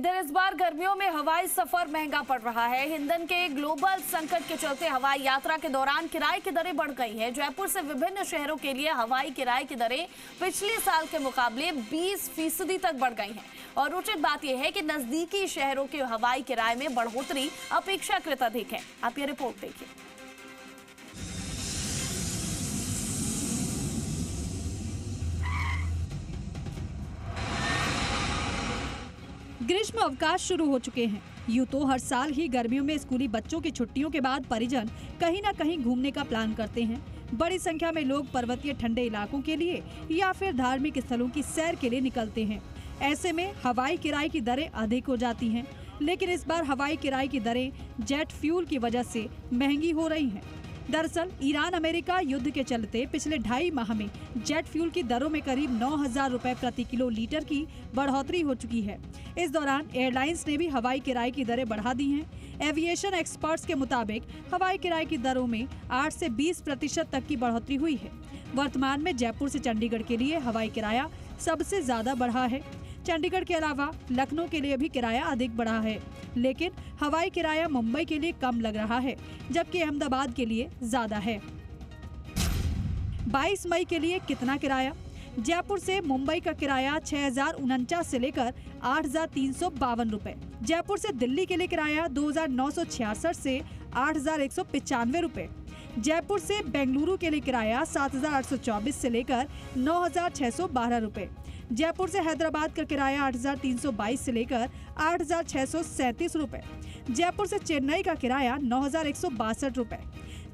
इधर इस बार गर्मियों में हवाई सफर महंगा पड़ रहा है। ईंधन के ग्लोबल संकट के चलते हवाई यात्रा के दौरान किराए की दरें बढ़ गई हैं। जयपुर से विभिन्न शहरों के लिए हवाई किराए की दरें पिछले साल के मुकाबले 20% तक बढ़ गई हैं। और उचित बात यह है कि नजदीकी शहरों के हवाई किराए में बढ़ोतरी अपेक्षाकृत अधिक है। आप ये रिपोर्ट देखिए। ग्रीष्म अवकाश शुरू हो चुके हैं। यूं तो हर साल ही गर्मियों में स्कूली बच्चों की छुट्टियों के बाद परिजन कहीं न कहीं घूमने का प्लान करते हैं। बड़ी संख्या में लोग पर्वतीय ठंडे इलाकों के लिए या फिर धार्मिक स्थलों की सैर के लिए निकलते हैं। ऐसे में हवाई किराए की दरें अधिक हो जाती हैं, लेकिन इस बार हवाई किराए की दरें जेट फ्यूल की वजह से महंगी हो रही हैं। दरअसल ईरान अमेरिका युद्ध के चलते पिछले 2.5 माह में जेट फ्यूल की दरों में करीब 9,000 रुपए प्रति किलो लीटर की बढ़ोतरी हो चुकी है। इस दौरान एयरलाइंस ने भी हवाई किराए की दरें बढ़ा दी हैं। एविएशन एक्सपर्ट्स के मुताबिक हवाई किराए की दरों में 8 से 20% तक की बढ़ोतरी हुई है। वर्तमान में जयपुर से चंडीगढ़ के लिए हवाई किराया सबसे ज्यादा बढ़ा है। चंडीगढ़ के अलावा लखनऊ के लिए भी किराया अधिक बढ़ा है, लेकिन हवाई किराया मुंबई के लिए कम लग रहा है, जबकि अहमदाबाद के लिए ज्यादा है। 22 मई के लिए कितना किराया? जयपुर से मुंबई का किराया 6,049 से लेकर 8,352 रुपए। जयपुर से दिल्ली के लिए किराया 2,966 से 8,195 रुपए। जयपुर से बेंगलुरु के लिए किराया 7,824 से लेकर 9,612 रुपए। जयपुर से हैदराबाद का किराया 8,322 से लेकर 8,637 रुपए। जयपुर से चेन्नई का किराया 9,162 रुपए।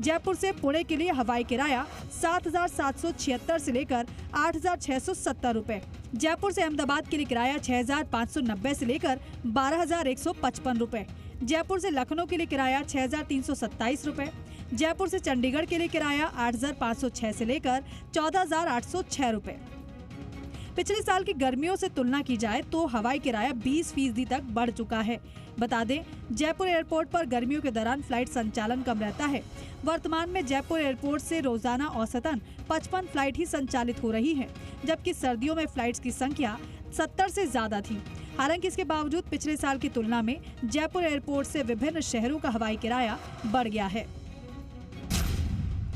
जयपुर से पुणे के लिए हवाई किराया 7,776 से लेकर 8,670 रुपए। जयपुर से अहमदाबाद के लिए किराया 6,590 से लेकर 12,155 रुपए। जयपुर से लखनऊ के लिए किराया 6,327 रुपए। जयपुर से चंडीगढ़ के लिए किराया 8,506 से लेकर 14,806 रुपए। पिछले साल की गर्मियों से तुलना की जाए तो हवाई किराया 20% तक बढ़ चुका है। बता दें, जयपुर एयरपोर्ट पर गर्मियों के दौरान फ्लाइट संचालन कम रहता है। वर्तमान में जयपुर एयरपोर्ट से रोजाना औसतन 55 फ्लाइट ही संचालित हो रही हैं, जबकि सर्दियों में फ्लाइट्स की संख्या 70 से ज्यादा थी। हालांकि इसके बावजूद पिछले साल की तुलना में जयपुर एयरपोर्ट से विभिन्न शहरों का हवाई किराया बढ़ गया है।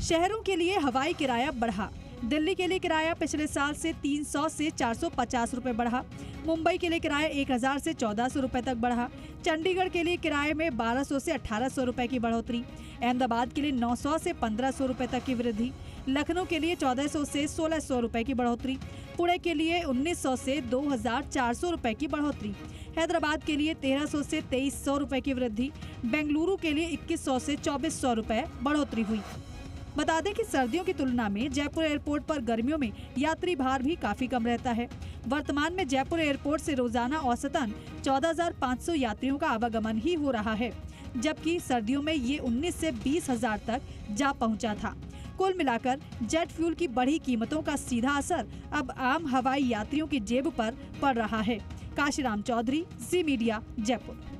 शहरों के लिए हवाई किराया बढ़ा। दिल्ली के लिए किराया पिछले साल से 300 से 450 रुपए बढ़ा। मुंबई के लिए किराया 1,000 से 1,400 रुपए तक बढ़ा। चंडीगढ़ के लिए किराए में 1,200 से 1,800 रुपए की बढ़ोतरी। अहमदाबाद के लिए 900 से 1,500 रुपए तक की वृद्धि। लखनऊ के लिए 1,400 से 1,600 रुपए की बढ़ोतरी। पुणे के लिए 1,900 से 2,400 रुपए की बढ़ोतरी। हैदराबाद के लिए 1,300 से 2,300 रुपए की वृद्धि। बेंगलुरु के लिए 2,100 से 2,400 रुपए बढ़ोतरी हुई। बता दें कि सर्दियों की तुलना में जयपुर एयरपोर्ट पर गर्मियों में यात्री भार भी काफी कम रहता है। वर्तमान में जयपुर एयरपोर्ट से रोजाना औसतन 14,500 यात्रियों का आवागमन ही हो रहा है, जबकि सर्दियों में ये 19 से 20,000 तक जा पहुंचा था। कुल मिलाकर जेट फ्यूल की बढ़ी कीमतों का सीधा असर अब आम हवाई यात्रियों की जेब पर पड़ रहा है। काशीराम चौधरी, जी मीडिया, जयपुर।